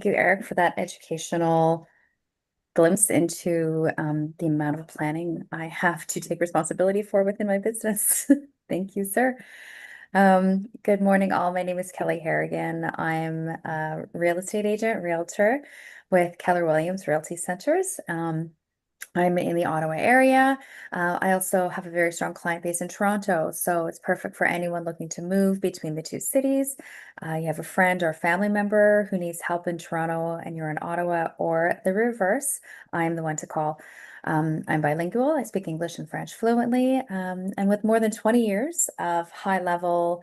you, Eric, for that educational glimpse into the amount of planning I have to take responsibility for within my business. Thank you, sir. Good morning, all. My name is Kelly Harrigan. I'm a real estate agent, realtor with Keller Williams Realty Centers. I'm in the Ottawa area. I also have a very strong client base in Toronto, so it's perfect for anyone looking to move between the two cities. You have a friend or family member who needs help in Toronto and you're in Ottawa, or the reverse, I'm the one to call. I'm bilingual. I speak English and French fluently, and with more than 20 years of high-level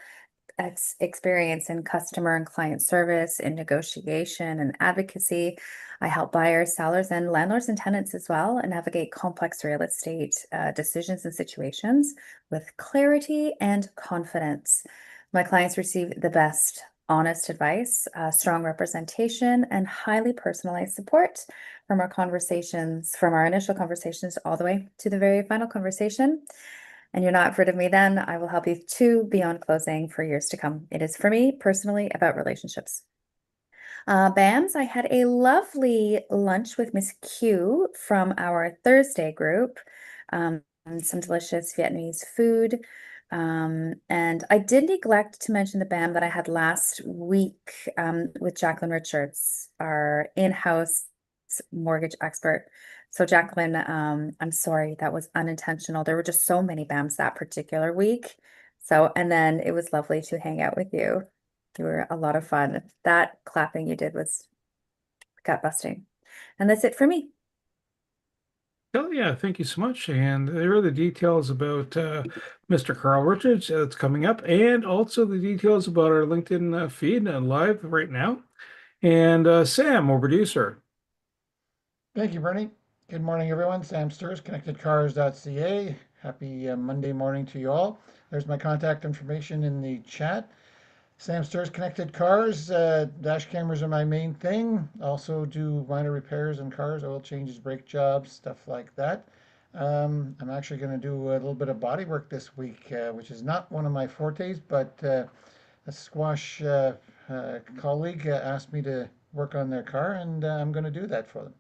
experience in customer and client service, in negotiation and advocacy. I help buyers, sellers, and landlords and tenants as well and navigate complex real estate decisions and situations with clarity and confidence. My clients receive the best honest advice, strong representation, and highly personalized support from our conversations, from our initial conversations all the way to the very final conversation. And you're not rid of me then, I will help you to beyond closing for years to come. It is for me personally about relationships. BAMS, I had a lovely lunch with Miss Q from our Thursday group. Some delicious Vietnamese food. And I did neglect to mention the BAM that I had last week with Jacqueline Richards, our in-house mortgage expert. So Jacqueline, I'm sorry, that was unintentional. There were just so many BAMs that particular week. So, and then it was lovely to hang out with you. You were a lot of fun. That clapping you did was gut busting. And that's it for me. Oh, yeah, thank you so much. And there are the details about Mr. Carl Richards that's coming up, and also the details about our LinkedIn feed live right now. And Sam, over to you, sir. Thank you, Bernie. Good morning, everyone. Sam Sturs, connectedcars.ca. Happy Monday morning to you all. There's my contact information in the chat. Sam Sturs Connected Cars. Dash cameras are my main thing. Also do minor repairs on cars, oil changes, brake jobs, stuff like that. I'm actually going to do a little bit of body work this week, which is not one of my fortes, but a squash colleague asked me to work on their car, and I'm going to do that for them.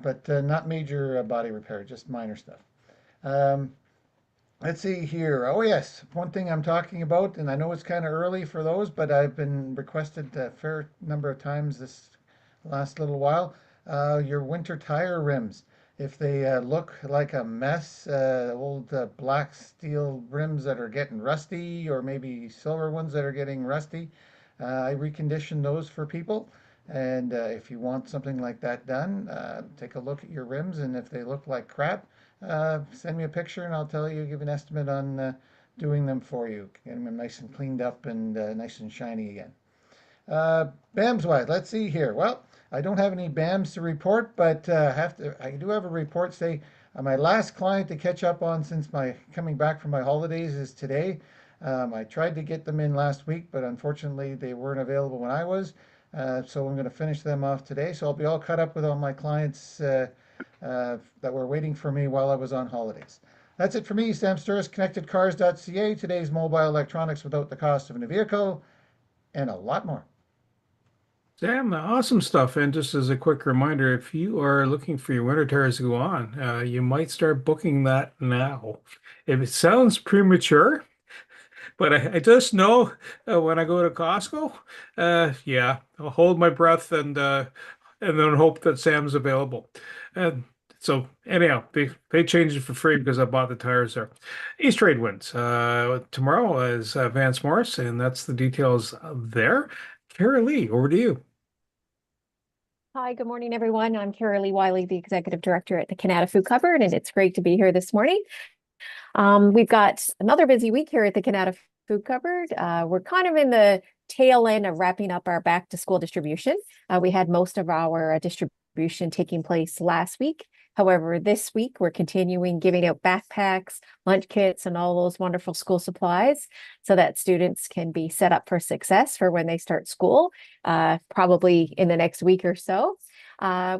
But not major body repair, just minor stuff. Um, let's see here. Oh, yes, one thing I'm talking about, and I know it's kind of early for those, but I've been requested a fair number of times this last little while. Your winter tire rims. If they look like a mess, old black steel rims that are getting rusty, or maybe silver ones that are getting rusty, I recondition those for people. And if you want something like that done, take a look at your rims, and if they look like crap, send me a picture and I'll tell you, give an estimate on doing them for you, getting them nice and cleaned up and nice and shiny again. BAMs wise, let's see here. Well, I don't have any BAMs to report, but I do have a report. Say my last client to catch up on since my coming back from my holidays is today. I tried to get them in last week, but unfortunately they weren't available when I was. So I'm going to finish them off today. So I'll be all caught up with all my clients that were waiting for me while I was on holidays. That's it for me, Sam Sturris, connectedcars.ca, today's mobile electronics without the cost of a new vehicle, and a lot more. Sam, awesome stuff. And just as a quick reminder, if you are looking for your winter tires to go on, you might start booking that now. If it sounds premature, but I just know when I go to Costco, yeah, I'll hold my breath and then hope that Sam's available. And so anyhow, they changed it for free because I bought the tires there. East Trade wins. Tomorrow is Vance Morris, and that's the details there. Kara Lee, over to you. Hi, good morning, everyone. I'm Kara Lee Wiley, the Executive Director at the Canada Food Cupboard, and it's great to be here this morning. We've got another busy week here at the Canada Food Cupboard. We're kind of in the tail end of wrapping up our back to school distribution. We had most of our distribution taking place last week. However, this week we're continuing giving out backpacks, lunch kits, and all those wonderful school supplies so that students can be set up for success for when they start school, probably in the next week or so.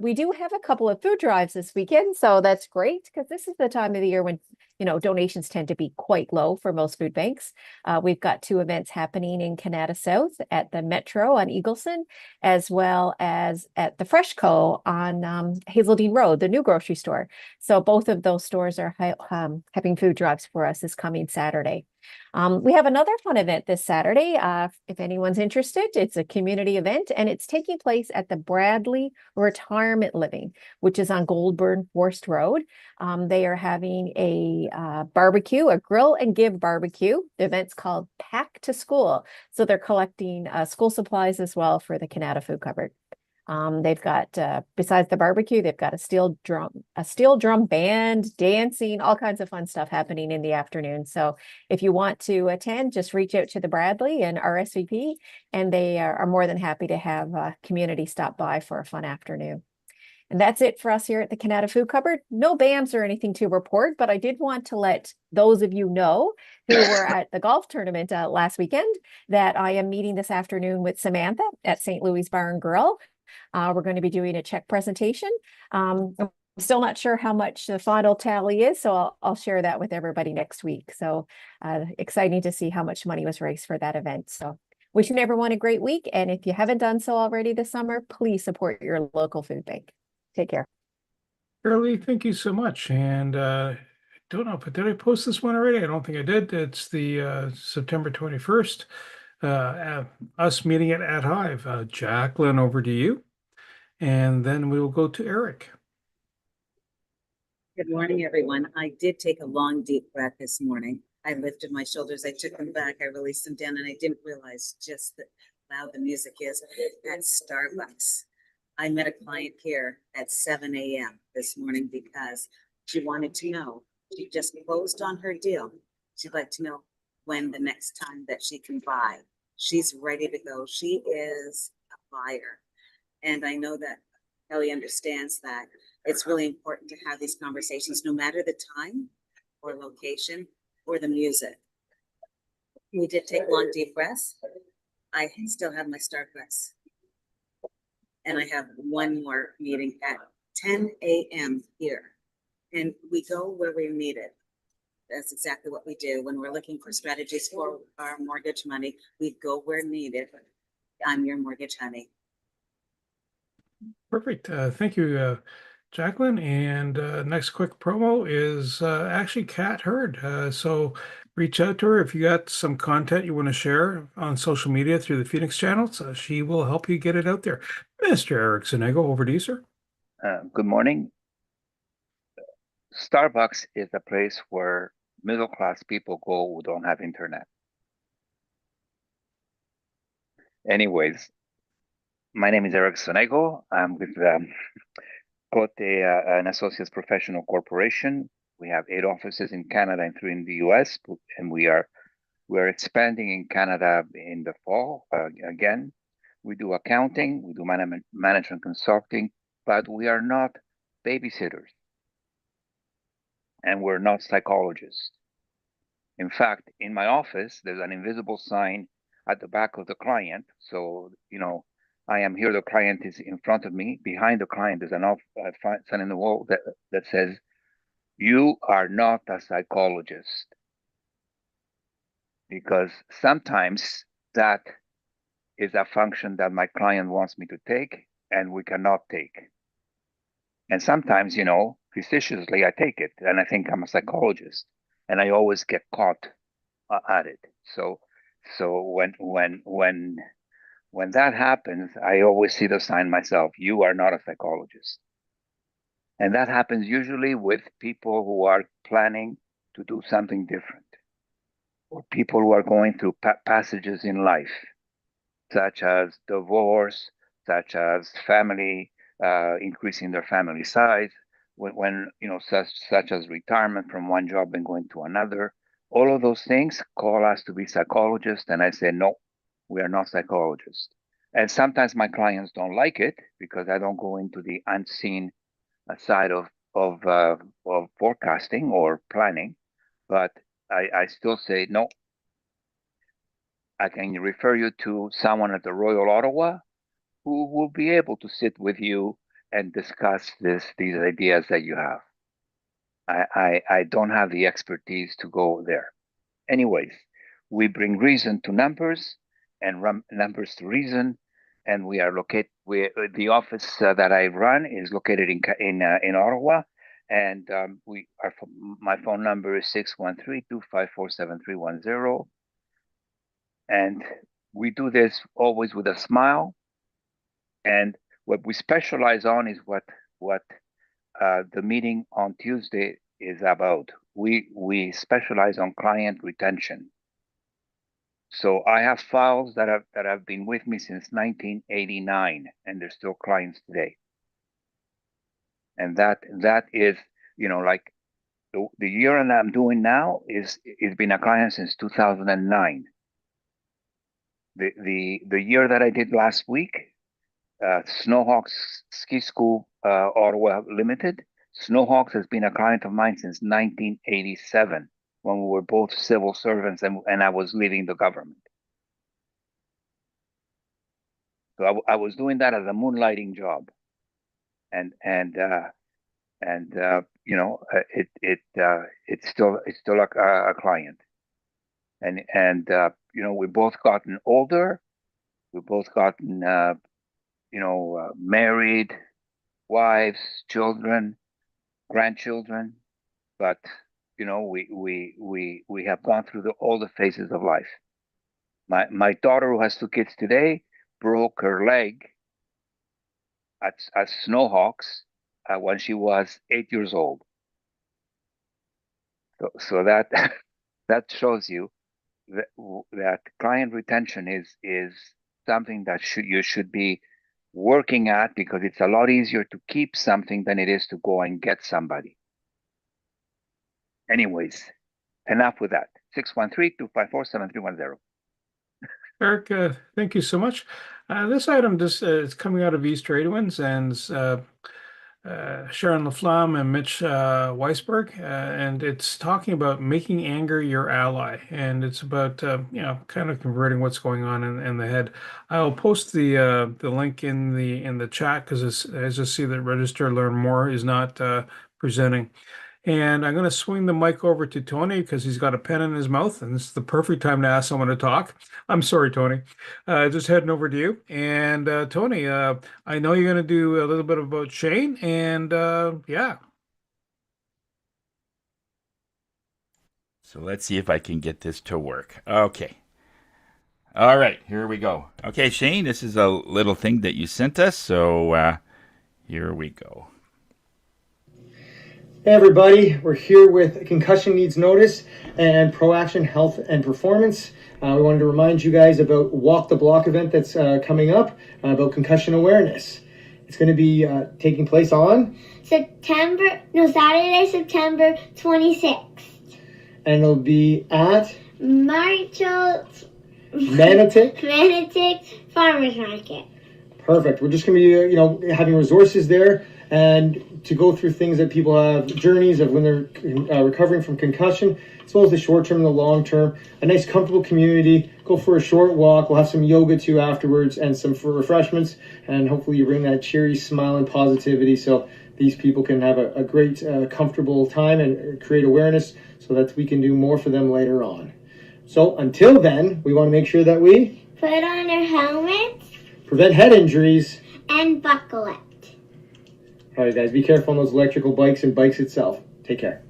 We do have a couple of food drives this weekend, so that's great because this is the time of the year when donations tend to be quite low for most food banks. We've got 2 events happening in Canada South at the Metro on Eagleson, as well as at the Fresh Co on Hazeldean Road, the new grocery store. So both of those stores are having food drops for us this coming Saturday. We have another fun event this Saturday. If anyone's interested, it's a community event and it's taking place at the Bradley Retirement Living, which is on Goldburn Forest Road. They are having a barbecue, a grill and give barbecue. The event's called Pack to School. So they're collecting school supplies as well for the Canada Food Cupboard. They've got, besides the barbecue, they've got a steel drum band, dancing, all kinds of fun stuff happening in the afternoon. So if you want to attend, just reach out to the Bradley and RSVP, and they are more than happy to have community stop by for a fun afternoon. And that's it for us here at the Canada Food Cupboard. No BAMs or anything to report, but I did want to let those of you know who were at the golf tournament last weekend that I am meeting this afternoon with Samantha at St. Louis Bar and Grill. We're going to be doing a check presentation. I'm still not sure how much the final tally is, so I'll share that with everybody next week. So exciting to see how much money was raised for that event. So wishing everyone a great week. And if you haven't done so already this summer, please support your local food bank. Take care. Shirley, thank you so much. And don't know, but did I post this one already? I don't think I did. It's the September 21st. Us meeting at Hive. Jacqueline, over to you. And then we will go to Eric. Good morning, everyone. I did take a long, deep breath this morning. I lifted my shoulders, I took them back, I released them down, and I didn't realize just how loud the music is at Starbucks. I met a client here at 7 a.m. this morning because she wanted to know, she just closed on her deal. She'd like to know when the next time that she can buy. She's ready to go. She is a buyer. And I know that Kelly understands that it's really important to have these conversations, no matter the time or location or the music. We did take long, deep breaths. I still have my Starbucks. And I have one more meeting at 10 a.m. here. And we go where we need it. That's exactly what we do. When we're looking for strategies for our mortgage money, we go where needed. I'm your mortgage honey. Perfect. Thank you, Jacqueline. And next quick promo is actually Kat Hurd. So reach out to her if you got some content you want to share on social media through the Phoenix channels. She will help you get it out there. Mr. Eric Sonego, over to you, sir. Good morning. Starbucks is a place where middle-class people go who don't have internet. Anyways, my name is Eric Sonego. I'm with Cote an Associates Professional Corporation. We have 8 offices in Canada and 3 in the US, and we're expanding in Canada in the fall again. We do accounting, we do management consulting, but we are not babysitters. And we're not psychologists. In fact, in my office, there's an invisible sign at the back of the client. So, I am here, the client is in front of me. Behind the client, there's an sign in the wall that says, "You are not a psychologist." Because sometimes that is a function that my client wants me to take and we cannot take. And sometimes, facetiously, I take it and I think I'm a psychologist, and I always get caught at it. So when that happens, I always see the sign myself: "You are not a psychologist." And that happens usually with people who are planning to do something different, or people who are going through passages in life, such as divorce, such as family, increasing their family size, when such as retirement from one job and going to another. All of those things call us to be psychologists, and I say, no, we are not psychologists. And sometimes my clients don't like it because I don't go into the unseen side of forecasting or planning, but I still say, no, I can refer you to someone at the Royal Ottawa who will be able to sit with you and discuss these ideas that you have. I don't have the expertise to go there. Anyways, we bring reason to numbers and numbers to reason, and we are located. The office that I run is located in Ottawa, and my phone number is 613-254-7310, and we do this always with a smile. And what we specialize on is what the meeting on Tuesday is about. We specialize on client retention. So I have files that have been with me since 1989, and they're still clients today. And that is, like the year that I'm doing now is been a client since 2009. The year that I did last week, Snowhawks Ski School Ottawa Limited. Snowhawks has been a client of mine since 1987, when we were both civil servants and I was leaving the government. So I was doing that as a moonlighting job, and it's still a client, and we both gotten older, we both gotten married, wives, children, grandchildren, but we have gone through all the phases of life. My daughter, who has 2 kids today, broke her leg at Snowhawks when she was 8 years old. So that that shows you that client retention is something that you should be working at, because it's a lot easier to keep something than it is to go and get somebody. Anyways, enough with that. 613-254-7310. Eric, thank you so much. This item is coming out of East Tradewinds, and Sharon LaFlamme and Mitch Weisberg, and it's talking about making anger your ally, and it's about kind of converting what's going on in the head. I'll post the link in the chat, because as you see that Register Learn More is not presenting. And I'm going to swing the mic over to Tony, because he's got a pen in his mouth, and this is the perfect time to ask someone to talk. I'm sorry, Tony. Just heading over to you. And Tony, I know you're going to do a little bit about Shane, and yeah. So let's see if I can get this to work. Okay. All right, here we go. Okay, Shane, this is a little thing that you sent us, so here we go. Hey everybody, we're here with Concussion Needs Notice and ProAction Health and Performance. We wanted to remind you guys about Walk the Block event that's coming up about concussion awareness. It's going to be taking place on Saturday, September 26th. And it'll be at Marshall's Manotick Farmers Market. Perfect. We're just going to be, having resources there and to go through things that people have, journeys of when they're recovering from concussion, as well as the short term and the long term. A nice, comfortable community. Go for a short walk. We'll have some yoga too afterwards, and some for refreshments. And hopefully you bring that cheery smile and positivity, so these people can have a great, comfortable time and create awareness, so that we can do more for them later on. So until then, we want to make sure that we put on our helmets, prevent head injuries, and buckle it. All right, guys, be careful on those electrical bikes and bikes itself. Take care.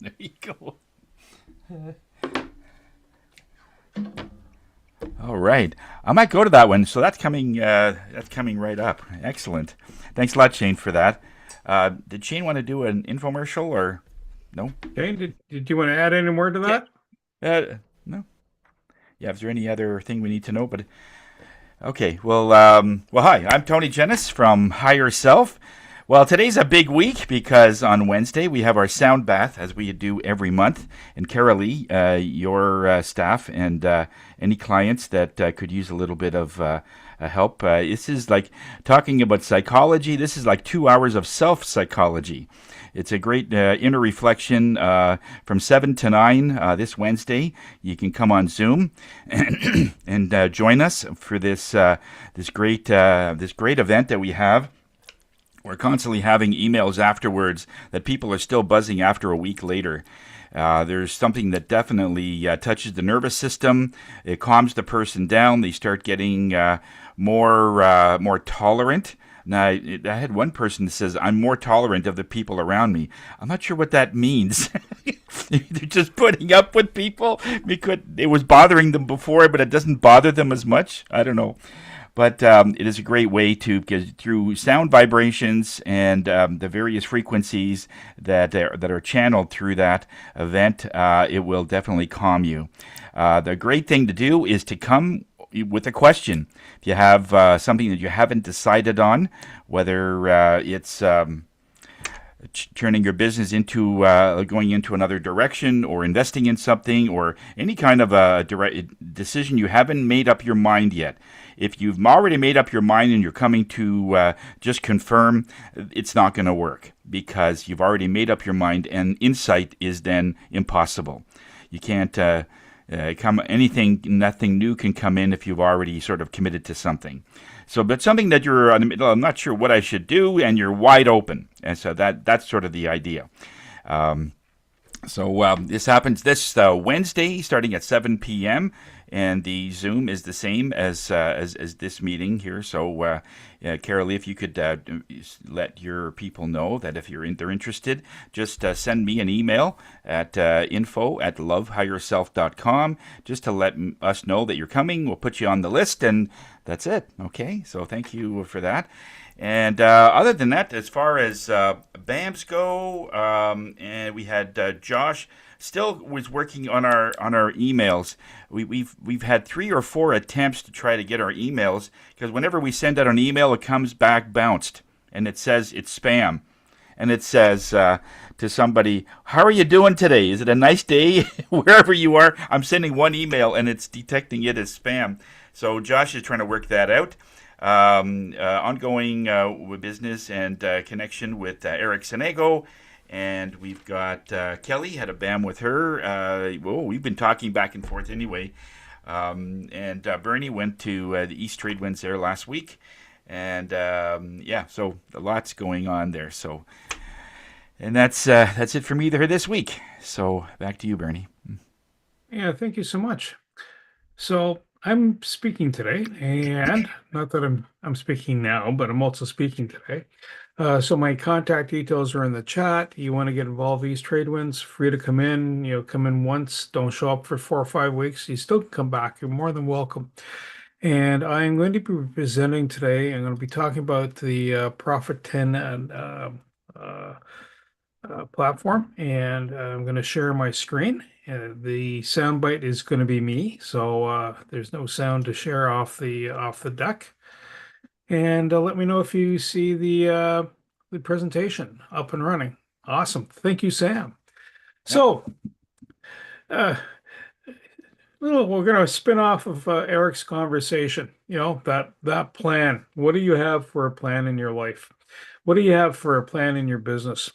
There you go. All right, I might go to that one. So that's coming right up. Excellent. Thanks a lot, Shane, for that. Did Shane want to do an infomercial or no? Shane, did you want to add any more to that? No. Yeah. Is there any other thing we need to know? But okay. Well, hi. I'm Tony Jennis from Higher Self. Well, today's a big week because on Wednesday we have our sound bath, as we do every month. And Carolee, your staff and any clients that could use a little bit of help. This is like talking about psychology. This is like 2 hours of self-psychology. It's a great inner reflection from 7 to 9 this Wednesday. You can come on Zoom and join us for this great event that we have. we're constantly having emails afterwards that people are still buzzing after a week later. There's something that definitely touches the nervous system. It calms the person down. They start getting more tolerant. Now, I had one person that says, I'm more tolerant of the people around me. I'm not sure what that means. They're just putting up with people because it was bothering them before, but it doesn't bother them as much. I don't know. But it is a great way to get through sound vibrations and the various frequencies that are channeled through that event. It will definitely calm you. The great thing to do is to come with a question. If you have something that you haven't decided on, whether it's turning your business into going into another direction or investing in something or any kind of a direct decision you haven't made up your mind yet. If you've already made up your mind and you're coming to just confirm, it's not going to work because you've already made up your mind and insight is then impossible. You can't nothing new can come in if you've already sort of committed to something. So, but something that you're in the middle, I'm not sure what I should do, and you're wide open. And so that's sort of the idea. This happens this Wednesday, starting at 7 p.m., and the Zoom is the same as this meeting here. So, Carolee, if you could let your people know that if they're interested, just send me an email at info@lovehigherself.com just to let us know that you're coming. We'll put you on the list, and that's it. Okay, so thank you for that. And other than that, as far as BAMs go, and we had Josh still was working on our emails. We've had 3 or 4 attempts to try to get our emails because whenever we send out an email, it comes back bounced and it says it's spam, and it says to somebody, "How are you doing today? Is it a nice day wherever you are?" I'm sending one email and it's detecting it as spam. So Josh is trying to work that out. Ongoing business and connection with Eric Senego. And we've got Kelly, had a BAM with her. We've been talking back and forth anyway. And Bernie went to the East Trade Winds there last week. And so a lot's going on there. So, and that's it for me there this week. So back to you, Bernie. Yeah, thank you so much. So I'm speaking today, and not that I'm speaking now, but I'm also speaking today. So my contact details are in the chat. You want to get involved with East Trade Winds, free to come in. Come in once, don't show up for 4 or 5 weeks. You still can come back. You're more than welcome. And I'm going to be presenting today. I'm going to be talking about the Profit 10 platform, and I'm going to share my screen. The soundbite is going to be me, so there's no sound to share off the deck. And let me know if you see the presentation up and running. Awesome. Thank you, Sam. So, we're going to spin off of Eric's conversation. That plan. What do you have for a plan in your life? What do you have for a plan in your business?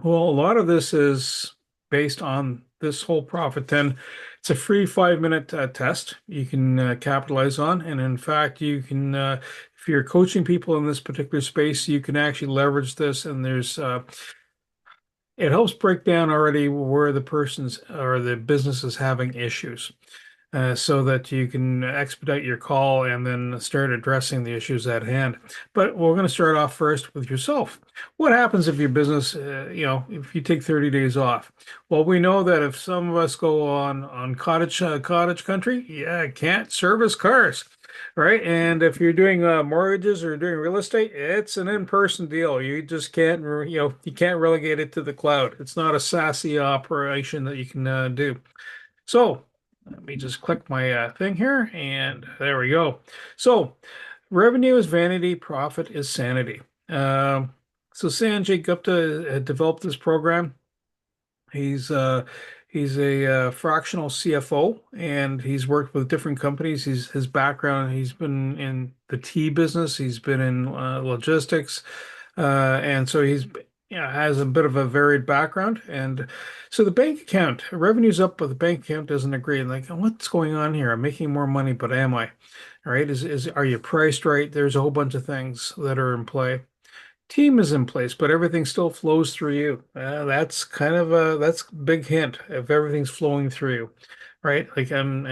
Well, a lot of this is based on this whole Profit 10. It's a free 5-minute test you can capitalize on. And in fact, you can, if you're coaching people in this particular space, you can actually leverage this. And it helps break down already where the person's or the business is having issues. So that you can expedite your call and then start addressing the issues at hand. But we're going to start off first with yourself. What happens if your business, if you take 30 days off? Well, we know that if some of us go on cottage country, can't service cars, right? And if you're doing mortgages or doing real estate, it's an in-person deal. You just can't, you can't relegate it to the cloud. It's not a SaaS operation that you can do. So let me just click my thing here, and there we go. So, revenue is vanity, profit is sanity. So Sanjay Gupta developed this program. He's a fractional CFO, and he's worked with different companies. His background, he's been in the tea business, he's been in logistics, and so he's has a bit of a varied background. And so the bank account revenue's up, but the bank account doesn't agree. Like, what's going on here? I'm making more money, but am I? All right, are you priced right? There's a whole bunch of things that are in play. Team is in place, but everything still flows through you. That's kind of that's a big hint if everything's flowing through you, right? Like I'm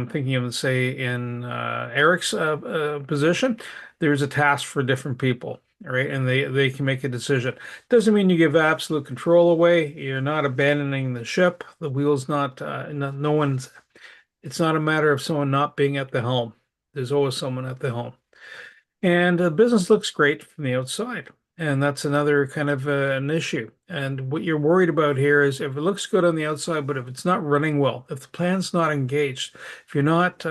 thinking of, say, in Eric's position, there's a task for different people, right? And they can make a decision. Doesn't mean you give absolute control away. You're not abandoning the ship. The wheel's not, no one's. It's not a matter of someone not being at the helm. There's always someone at the helm. And the business looks great from the outside. And that's another kind of an issue. And what you're worried about here is if it looks good on the outside, but if it's not running well, if the plan's not engaged, if you're not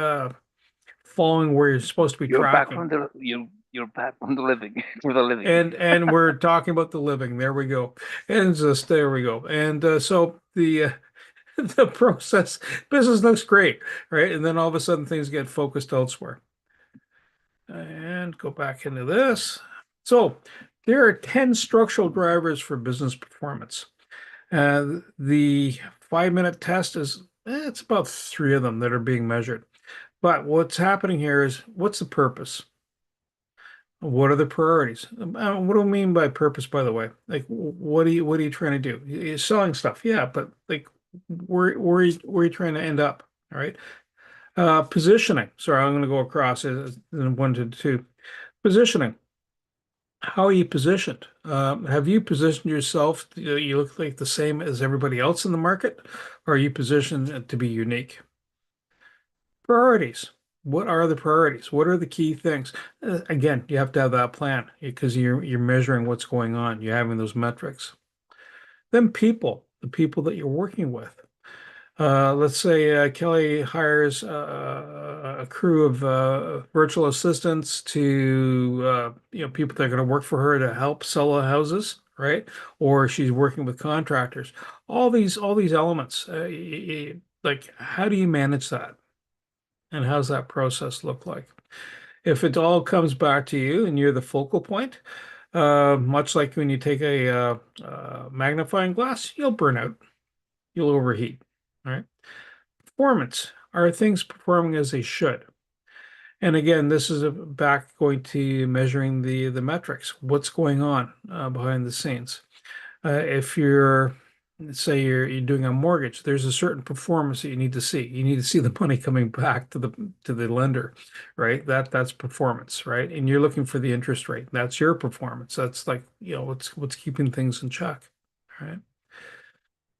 following where you're supposed to be You're back tracking. from the you're back from the living for the living. And we're talking about the living. There we go. And just there we go. And so the the process business looks great, right? And then all of a sudden things get focused elsewhere. And go back into this. So there are 10 structural drivers for business performance. The 5-minute test is, it's about 3 of them that are being measured. But what's happening here is, what's the purpose? What are the priorities? What do I mean by purpose, by the way? Like, what are you trying to do? You're selling stuff, yeah, but like, where are you trying to end up? All right. Positioning. Sorry, I'm going to go across it in 1 to 2. Positioning. How are you positioned? Have you positioned yourself? You look like the same as everybody else in the market, or are you positioned to be unique? Priorities. What are the priorities? What are the key things? Again, you have to have that plan because you're measuring what's going on. You're having those metrics. Then people, the people that you're working with. Let's say Kelly hires a crew of virtual assistants to people that are going to work for her to help sell the houses, right? Or she's working with contractors. All these elements. Like, how do you manage that? And how's that process look like? If it all comes back to you and you're the focal point, much like when you take a magnifying glass, you'll burn out, you'll overheat, right? Performance. Are things performing as they should? And again, this is back going to measuring the metrics. What's going on behind the scenes? If you're, say you're doing a mortgage, there's a certain performance that you need to see. You need to see the money coming back to the lender, right? That's performance, right? And you're looking for the interest rate. That's your performance. That's like, what's keeping things in check, right?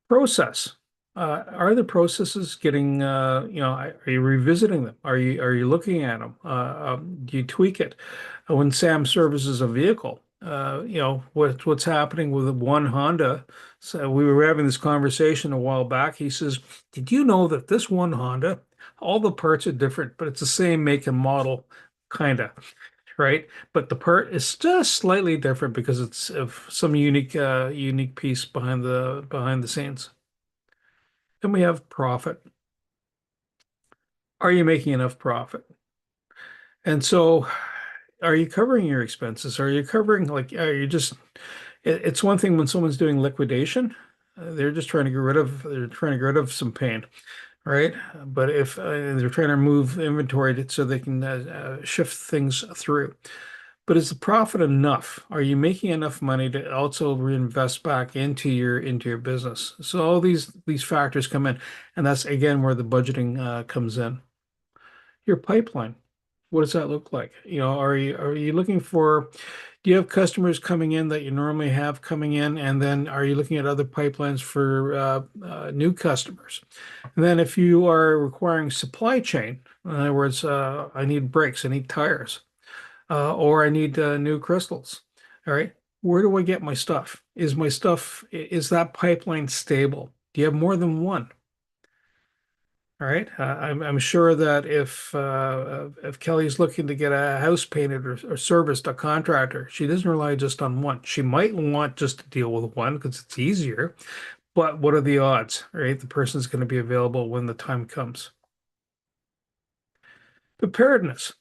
Process. Are the processes getting, are you revisiting them? Are you looking at them? Do you tweak it? When Sam services a vehicle, what's happening with one Honda? So we were having this conversation a while back. He says, "Did you know that this one Honda, all the parts are different, but it's the same make and model, kinda, right? But the part is just slightly different because it's of some unique piece behind the scenes." Then we have profit. Are you making enough profit? And so, are you covering your expenses? Are you covering, like, are you just, it's one thing when someone's doing liquidation, they're trying to get rid of some pain, right? But if they're trying to move inventory so they can shift things through. But is the profit enough? Are you making enough money to also reinvest back into your business? So all these factors come in, and that's again where the budgeting comes in. Your pipeline, what does that look like? Are you looking for? Do you have customers coming in that you normally have coming in, and then are you looking at other pipelines for new customers? And then if you are requiring supply chain, in other words, I need brakes, I need tires or I need new crystals. All right. Where do I get my stuff? Is that pipeline stable? Do you have more than one? All right. I'm sure that if Kelly's looking to get a house painted or serviced, a contractor, she doesn't rely just on one. She might want just to deal with one because it's easier. But what are the odds, right? The person's going to be available when the time comes. Preparedness.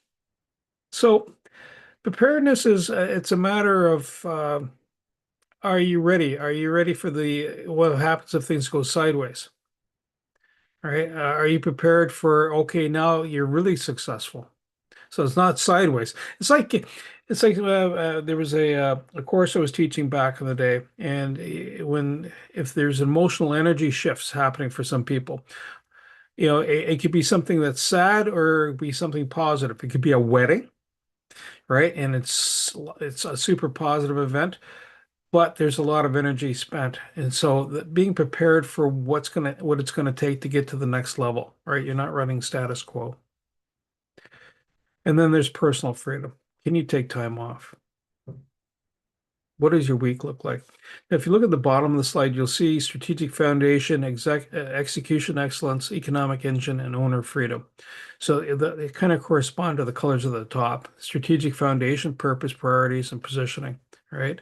So preparedness is it's a matter of are you ready? Are you ready for what happens if things go sideways? All right. Are you prepared for, okay, now you're really successful. So it's not sideways. It's like there was a course I was teaching back in the day, and if there's emotional energy shifts happening for some people, it could be something that's sad or it could be something positive. It could be a wedding, right? And it's a super positive event, but there's a lot of energy spent. And so being prepared for what it's gonna take to get to the next level, right? You're not running status quo. And then there's personal freedom. Can you take time off? What does your week look like? Now, if you look at the bottom of the slide, you'll see strategic foundation, execution excellence, economic engine, and owner freedom. So they kind of correspond to the colors of the top. Strategic foundation, purpose, priorities, and positioning, right?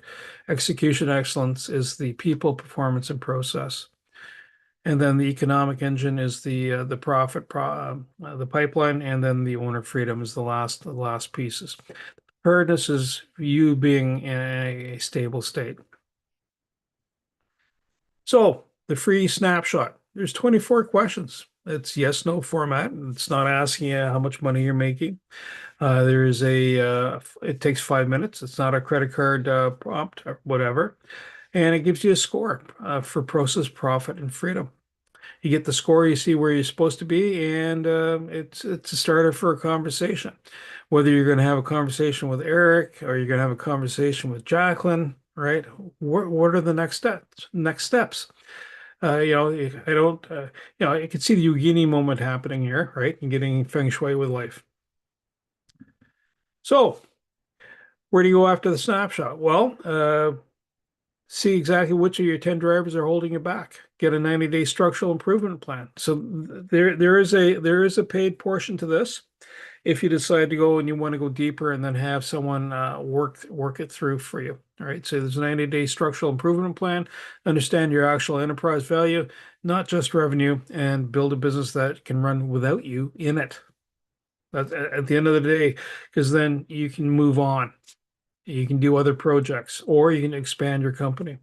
Execution excellence is the people, performance, and process. And then the economic engine is the the pipeline, and then the owner freedom is the last pieces. Preparedness is you being in a stable state. So the free snapshot, there's 24 questions. It's yes, no format. It's not asking you how much money you're making. It takes 5 minutes. It's not a credit card prompt or whatever. And it gives you a score for process, profit, and freedom. You get the score, you see where you're supposed to be, and it's a starter for a conversation. Whether you're going to have a conversation with Eric or you're going to have a conversation with Jacqueline, right? What are the next steps? I don't, I can see the Yogini moment happening here, right? And getting feng shui with life. So, where do you go after the snapshot? Well, see exactly which of your 10 drivers are holding you back. Get a 90-day structural improvement plan. So there is a paid portion to this. If you decide to go and you want to go deeper and then have someone work it through for you. All right. So there's a 90-day structural improvement plan. Understand your actual enterprise value, not just revenue, and build a business that can run without you in it. At the end of the day, because then you can move on. You can do other projects, or you can expand your company.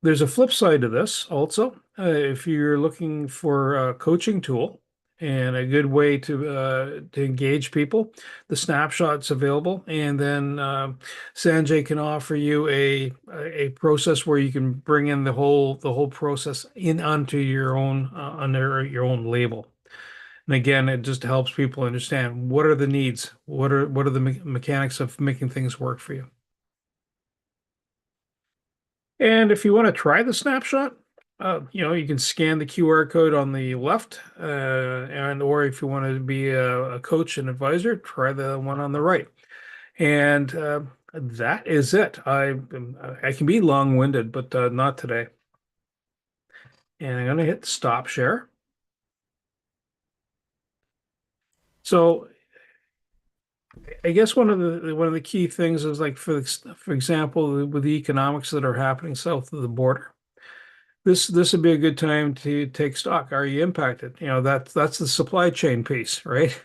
There's a flip side to this also. If you're looking for a coaching tool and a good way to engage people, the snapshot's available, and then Sanjay can offer you a process where you can bring in the whole process in onto your own under your own label. And again, it just helps people understand what are the needs, what are the mechanics of making things work for you. And if you want to try the snapshot, you can scan the QR code on the left, or if you want to be a coach and advisor, try the one on the right. And that is it. I can be long-winded, but not today. And I'm going to hit stop share. So I guess one of the key things is, like, for example, with the economics that are happening south of the border, this would be a good time to take stock. Are you impacted? That's the supply chain piece, right?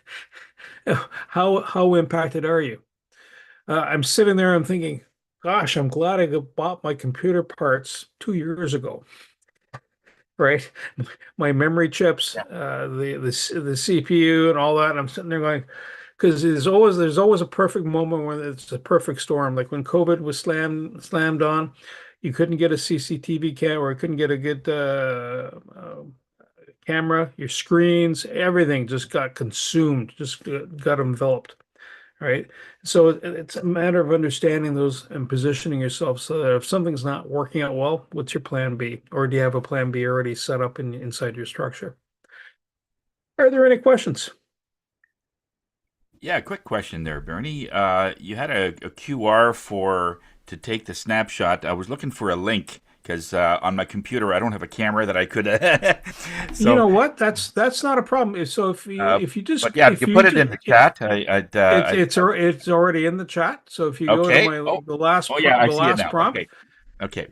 How impacted are you? I'm sitting there, I'm thinking, gosh, I'm glad I bought my computer parts 2 years ago, right? My memory chips, the CPU and all that. And I'm sitting there going, because there's always a perfect moment when it's a perfect storm. Like when COVID was slammed on, you couldn't get a CCTV camera, or couldn't get a good camera. Your screens, everything just got consumed, just got enveloped, right? So it's a matter of understanding those and positioning yourself so that if something's not working out well, what's your plan B? Or do you have a plan B already set up inside your structure? Are there any questions? Yeah, quick question there, Bernie. You had a QR to take the snapshot. I was looking for a link because on my computer I don't have a camera that I could. You know what? That's not a problem. So if you just but yeah, if you put it in the chat, it's already in the chat. So if you go to the last I see it now. prompt, okay.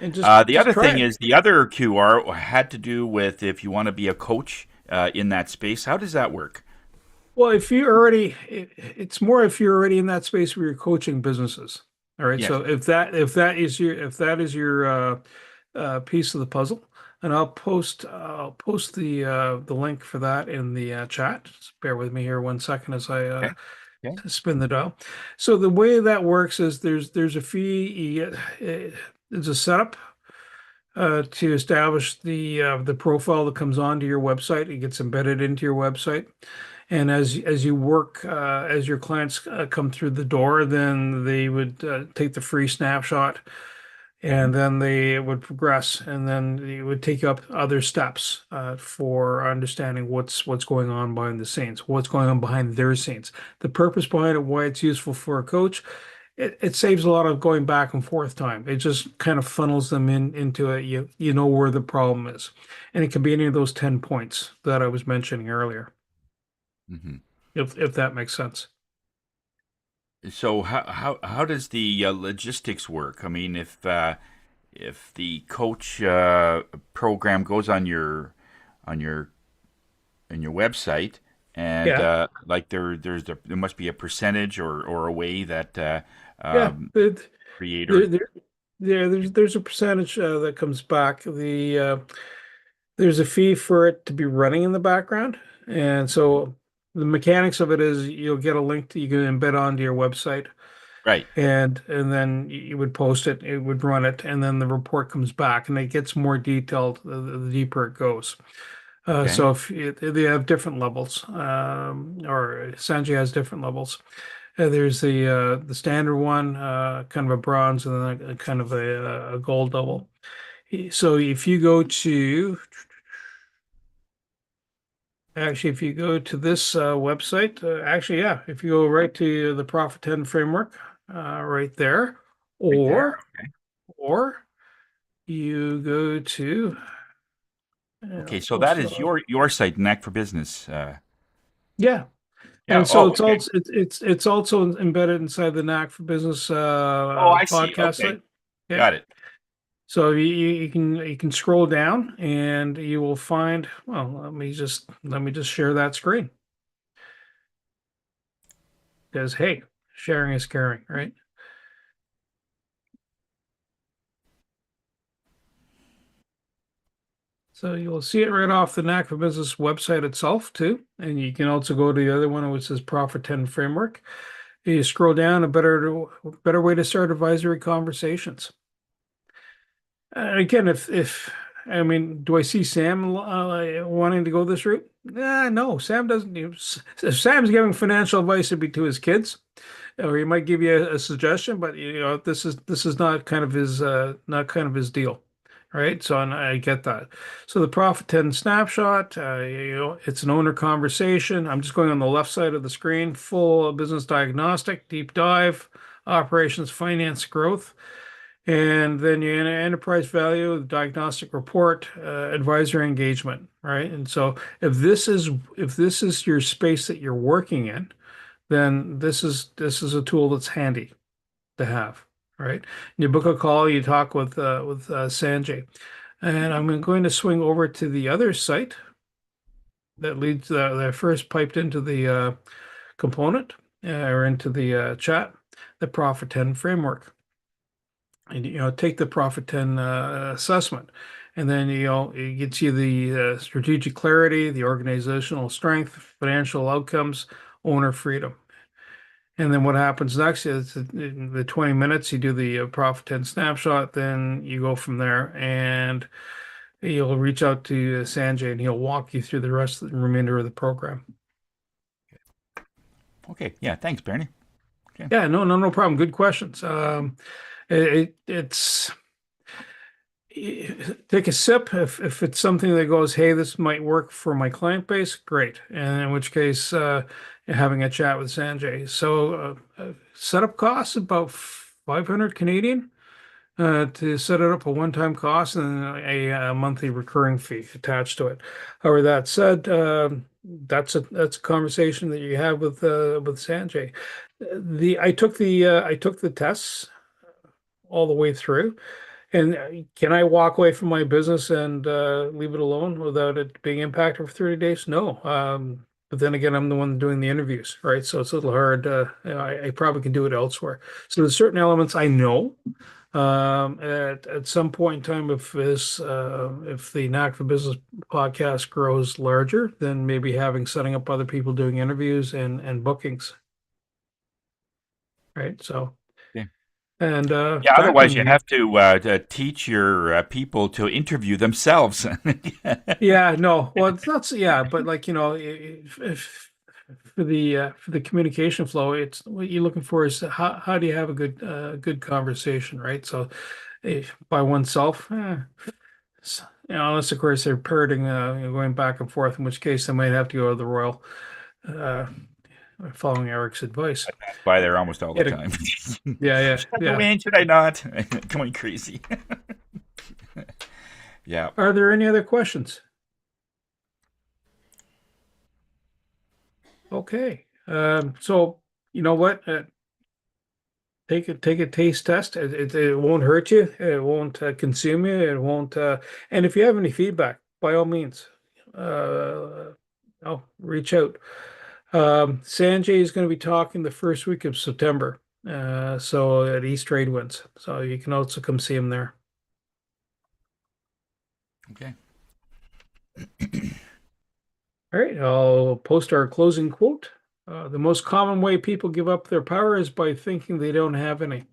And just the other thing it. is the other QR had to do with if you want to be a coach in that space. How does that work? Well, it's more if you're already in that space where you're coaching businesses. All right. Yes. So if that is your piece of the puzzle, and I'll post the link for that in the chat. Just bear with me here 1 second as I Okay. Yeah. spin the dial. So the way that works is there's a fee. There's a setup to establish the profile that comes onto your website. It gets embedded into your website. And as you work, as your clients come through the door, then they would take the free snapshot, and then they would progress, and then it would take you up other steps for understanding what's going on behind the scenes, what's going on behind their scenes, the purpose behind it, why it's useful for a coach. It saves a lot of going back and forth time. It just kind of funnels them into it. You know where the problem is, and it can be any of those 10 points that I was mentioning earlier, Hmm. if that makes sense. So how does the logistics work? I mean, if the coach program goes on your website, and Yeah, like there must be a percentage or a way that yeah. creator. There, there, there's a percentage that comes back. There's a fee for it to be running in the background, and so the mechanics of it is you'll get a link that you can embed onto your website, Right. and then you would post it, it would run it, and then the report comes back, and it gets more detailed the deeper it goes. Okay. So they have different levels, or Sanjay has different levels. There's the standard one, kind of a bronze, and then a kind of a gold level. So if you go to Actually, if you go to this website, actually, yeah, if you go right to the Profit 10 framework, right there, Right there. or or you go to, Okay. I'll So that post it is on. your site, Knack for Business. Yeah, Yeah. and so Oh, it's okay. also it's also embedded inside the Knack for Business Oh, I see. podcast Okay. site. Yeah, Got it. so you can scroll down and you will find. Well, let me just share that screen because hey, sharing is caring, right? So you'll see it right off the Knack for Business website itself too. And you can also go to the other one which says Profit 10 Framework. You scroll down, a better way to start advisory conversations. Again, if I mean, do I see Sam wanting to go this route? No, Sam doesn't. If Sam's giving financial advice, it'd be to his kids, or he might give you a suggestion, but this is not kind of his deal, right? So and I get that. So the Profit 10 snapshot, it's an owner conversation. I'm just going on the left side of the screen, full business diagnostic, deep dive, operations, finance, growth. And then you enterprise value, the diagnostic report, advisor engagement, right? And so if this is your space that you're working in, then this is a tool that's handy to have, right? You book a call, you talk with Sanjay, and I'm going to swing over to the other site that leads that first piped into the component or into the chat, the Profit 10 framework. And take the Profit 10 assessment, and then it gets you the strategic clarity, the organizational strength, financial outcomes, owner freedom. And then what happens next is in the 20 minutes you do the Profit 10 snapshot, then you go from there, and you'll reach out to Sanjay and he'll walk you through the rest of the remainder of the program. Okay. Yeah. Thanks, Bernie. Okay. Yeah, no problem. Good questions. It's take a sip if it's something that goes, hey, this might work for my client base, great. And in which case, having a chat with Sanjay. So setup costs about 500 Canadian to set it up, a one-time cost and a monthly recurring fee attached to it. However, that said, that's a conversation that you have with Sanjay. I took the tests all the way through. And can I walk away from my business and leave it alone without it being impacted for 30 days? No. But then again, I'm the one doing the interviews, right? So it's a little hard. I probably can do it elsewhere. So there's certain elements I know At some point in time, if if the Knack for Business podcast grows larger, then maybe setting up other people doing interviews and bookings. Right. So, Okay. and Yeah, otherwise you Jacqueline, have to teach your people to interview themselves. yeah, no, well, it's not, yeah, but like, if for the communication flow, it's what you're looking for is how do you have a good conversation, right? So, if by oneself, unless of course they're parroting, going back and forth, in which case they might have to go to the Royal, uh, following Eric's advice. By there almost all the Yeah, time. yeah, Should I yeah. go in? Should I not? Going crazy. Yeah. Are there any other questions? Okay. So you know what? Take a taste test. It won't hurt you. It won't consume you. It won't. And if you have any feedback, by all means, reach out. Sanjay is going to be talking the first week of September. So at East Trade Winds. So you can also come see him there. Okay. All right. I'll post our closing quote. The most common way people give up their power is by thinking they don't have any.